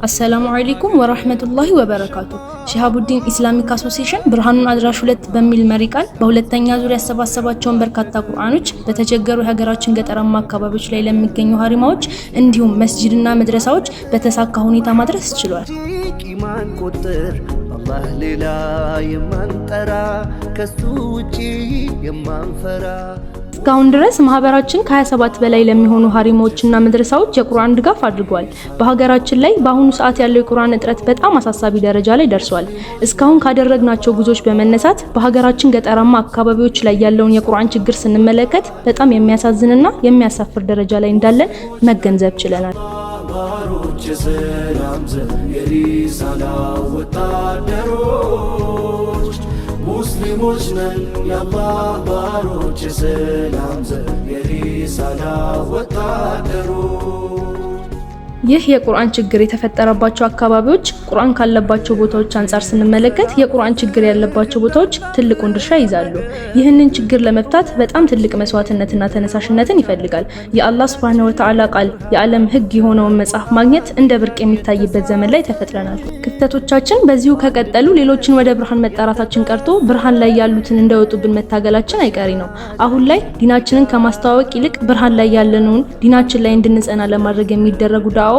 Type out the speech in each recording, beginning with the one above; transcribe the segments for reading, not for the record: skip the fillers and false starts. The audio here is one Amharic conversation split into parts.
አሰላሙ አለይኩም ወራህመቱላሂ ወበረካቱ። ሺሃቡዲን ኢስላሚክ አሶሲዬሽን ብርሃኑን አድራሽ 2 በሚል መሪ ቃል በሁለተኛ ዙር ያሰባሰባቸውን በርካታ ቁርአኖች በተቸገሩ የሀገራችን ገጠራማ አካባቢዎች ላይ ለሚገኙ ሀሪማዎች እንዲሁም መስጂድና መድረሳዎች በተሳካ ሁኔታ ማድረስ ችሏል። ቂማን ቁጥር አላህ ሌላ የማንጠራ ከሱ ውጪ የማንፈራ እስካሁን ድረስ ማህበራችን ከ27 በላይ ለሚሆኑ ሀሪማዎችና መድረሳዎች የቁርአን ድጋፍ አድርጓል። በሀገራችን ላይ በአሁኑ ሰዓት ያለው የቁርአን እጥረት በጣም አሳሳቢ ደረጃ ላይ ደርሷል። እስካሁን ካደረግናቸው ጉዞዎች በመነሳት በሀገራችን ገጠራማ አካባቢዎች ላይ ያለውን የቁርአን ችግር ስንመለከት በጣም የሚያሳዝንና የሚያሳፍር ደረጃ ላይ እንዳለን መገንዘብ ችለናል። ሙስሊሞች ነን የአላህ ባሮች የሰላም ዘብ የሪሳላ ወታደሮች። ይህ የቁርአን ችግር የተፈጠረባቸው አካባቢዎች ቁርአን ካለባቸው ቦታዎች አንፃር ስንመለከት የቁርአን ችግር ያለባቸው ቦታዎች ትልቁን ድርሻ ይዛሉ። ይህንን ችግር ለመፍታት በጣም ትልቅ መስዋዕትነትና ተነሳሽነትን ይፈልጋል። የአላህ ሱብሓነሁ ወተዓላ ቃል የዓለም ሕግ የሆነውን መጽሐፍ ማግኘት እንደ ብርቅ የሚታይበት ዘመን ላይ ተፈጥረናል። ክፍተቶቻችን በዚሁ ከቀጠሉ ሌሎችን ወደ ብርሃን መጣራታችን ቀርቶ ብርሃን ላይ ያሉትን እንደወጡብን መታገላችን አይቀሪ ነው። አሁን ላይ ዲናችንን ከማስተዋወቅ ይልቅ ብርሃን ላይ ያለነውን ዲናችን ላይ እንድንጸና ለማድረግ የሚደረጉ ዳዕዋዎች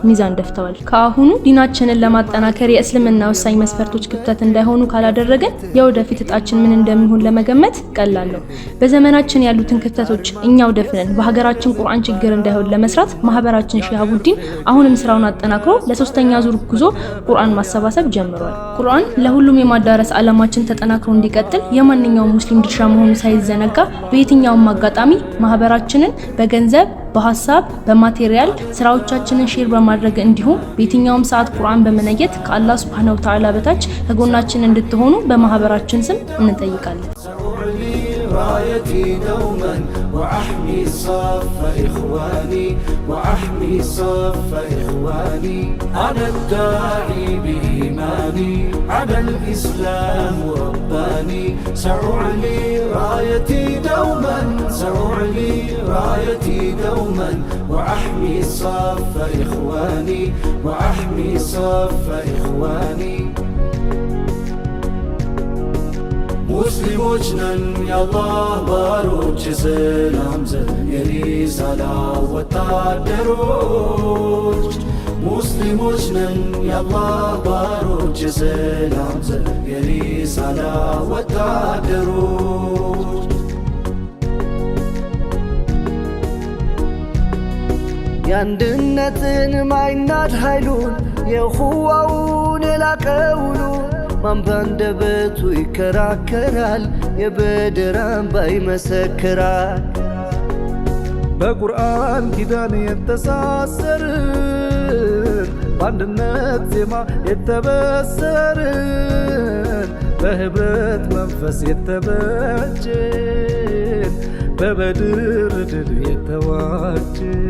ሚዛን ደፍተዋል። ከአሁኑ ዲናችንን ለማጠናከር የእስልምና ወሳኝ መስፈርቶች ክፍተት እንዳይሆኑ ካላደረገን የወደፊት እጣችን ምን እንደሚሆን ለመገመት ቀላል ነው። በዘመናችን ያሉትን ክፍተቶች እኛው ደፍነን በሀገራችን ቁርአን ችግር እንዳይሆን ለመስራት ማህበራችን ሺሃቡዲን አሁንም ስራውን አጠናክሮ ለሶስተኛ ዙር ጉዞ ቁርአን ማሰባሰብ ጀምሯል። ቁርአን ለሁሉም የማዳረስ ዓላማችን ተጠናክሮ እንዲቀጥል የማንኛውም ሙስሊም ድርሻ መሆኑ ሳይዘነጋ በየትኛውም አጋጣሚ ማህበራችንን በገንዘብ፣ በሐሳብ፣ በማቴሪያል ስራዎቻችንን ሼር በማድረግ እንዲሁም በየትኛውም ሰዓት ቁርአን በመነየት ከአላህ ሱብሓነሁ ወተዓላ በታች ከጎናችን እንድትሆኑ በማህበራችን ስም እንጠይቃለን። رايتي دوما وأحمي صف إخواني وأحمي صف إخواني أنا الداعي بإيماني على الإسلام رباني سأعلي رايتي دوما سأعلي رايتي دوما وأحمي صف إخواني وأحمي صف إخواني ሙስሊሞች ነን የአላህ ባሮች የሰላም ዘብ የሪሳላ ወታደሮች ሙስሊሞች ነን የአላህ ባሮች የሰላም ዘብ የሪሳላ ወታደሮች የአንድነትን ማይናድ ኃይሉን የኹዋውን የላቀውሉ ማን ባንደበቱ ይከራከራል የበድር አምባ ይመሰክራል። በቁርአን ኪዳን የተሳሰርን በአንድነት ዜማ የተበሰርን በህብረት መንፈስ የተበጀን በበድር ድል የተዋጀን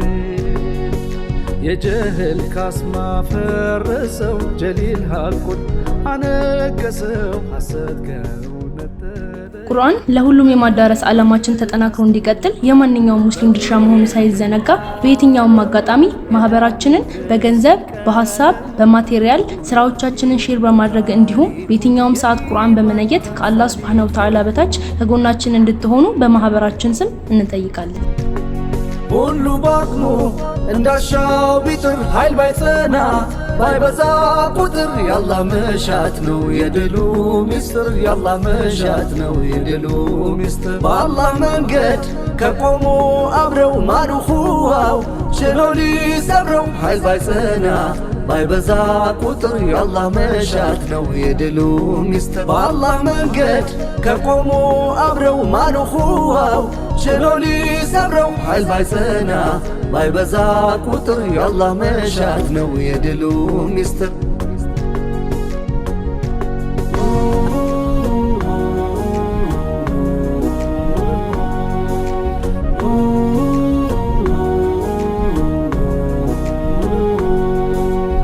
የጀህል ካስማ ፈረሰው ጀሊል ሐቁን አነገሰው ሐሰት ከእውነት ቁርአን ለሁሉም የማዳረስ ዓላማችን ተጠናክሮ እንዲቀጥል የማንኛውም ሙስሊም ድርሻ መሆኑ ሳይዘነጋ በየትኛውም አጋጣሚ ማህበራችንን በገንዘብ፣ በሐሳብ፣ በማቴሪያል ስራዎቻችንን ሼር በማድረግ እንዲሁም በየትኛውም ሰዓት ቁርአን በመነየት ከአላህ ሱብሓነሁ ወተዓላ በታች ከጎናችን እንድትሆኑ በማህበራችን ስም እንጠይቃለን። ሁሉ ባቅሙ እንዳሻው ቢጥር ኃይል ባይጸና ባይበዛ ቁጥር የአላህ መሻት ነው የድሉ ሚስጥር የአላህ መሻት ነው የድሉ ሚስጥር በአላህ መንገድ ከቆሙ አብረው ማሩኹዋው ችሎ ሊሰብረው ኃይል ባይጸና ባይበዛ ቁጥር የአላህ መሻት ነው የድሉ ሚስጥር በአላህ መንገድ ከቆሙ አብረው ማሩኹዋው ችሎ ሊሰብረው ኃይል ባይጸና ባይበዛ ቁጥር የአላህ መሻት ነው የድሉ ሚስጥር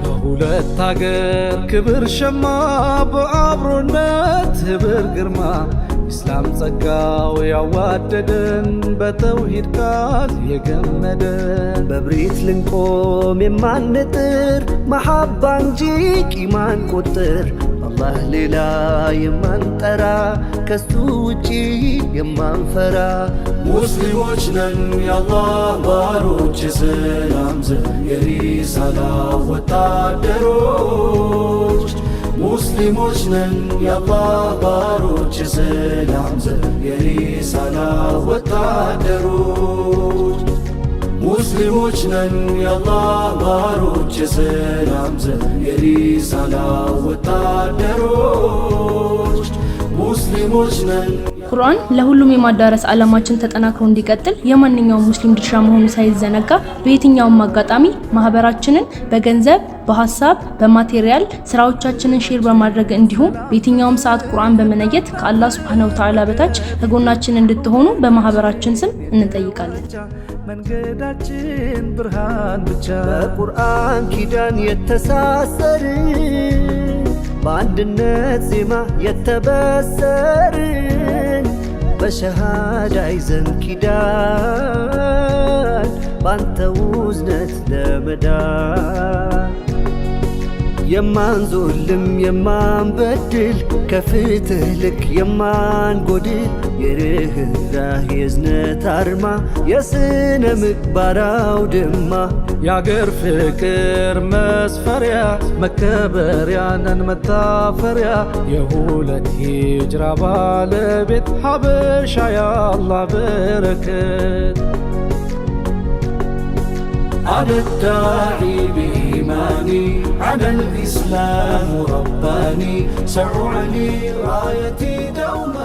በሁለት አገር ክብር ሸማ በአብሮነት ህብር ግርማ ኢስላም ጸጋው ያዋደደን በተውሂድ ቃል የገመደን በብሪት ልንቆም የማንጥር መሐባ እንጂ ቂማን ቁጥር አላህ ሌላ የማንጠራ ከሱ ውጪ የማንፈራ ሙስሊሞች ነን የአላህ ባሮች የሰላም ዘብ የሪሳላ ወታደሮች ሙስሊሞች ነን የአላህ ባሮች የሰላም ዘብ የሪሳላ ወታደሮች ሙስሊሞች ነን የአላህ ባሮች የሰላም ዘብ የሪሳላ ወታደሮች ሙስሊሞች ነን። ቁርአን ለሁሉም የማዳረስ ዓላማችን ተጠናክሮ እንዲቀጥል የማንኛውም ሙስሊም ድርሻ መሆኑ ሳይዘነጋ በየትኛውም አጋጣሚ ማህበራችንን በገንዘብ፣ በሐሳብ፣ በማቴሪያል ስራዎቻችንን ሼር በማድረግ እንዲሁም በየትኛውም ሰዓት ቁርአን በመነየት ከአላህ ሱብሓነሁ ወተዓላ በታች ከጎናችን እንድትሆኑ በማህበራችን ስም እንጠይቃለን። መንገዳችን ብርሃን ብቻ በቁርአን ኪዳን የተሳሰርን በአንድነት ዜማ የተበሰርን በሸሃዳ ይዘን ኪዳን ባንተ ውዝነት ለመዳን የማንዞልም የማንበድል ከፍትህ ልክ የማንጎድል የርህራህ የእዝነት አርማ የስነ ምግባር አውድማ የአገር ፍቅር መስፈሪያ መከበሪያ ነን መታፈሪያ የሁለት ሂጅራ ባለቤት ሀበሻ የአላህ በረከት أنا الداعي بإيماني على الإسلام رباني سأعلي رايتي دوما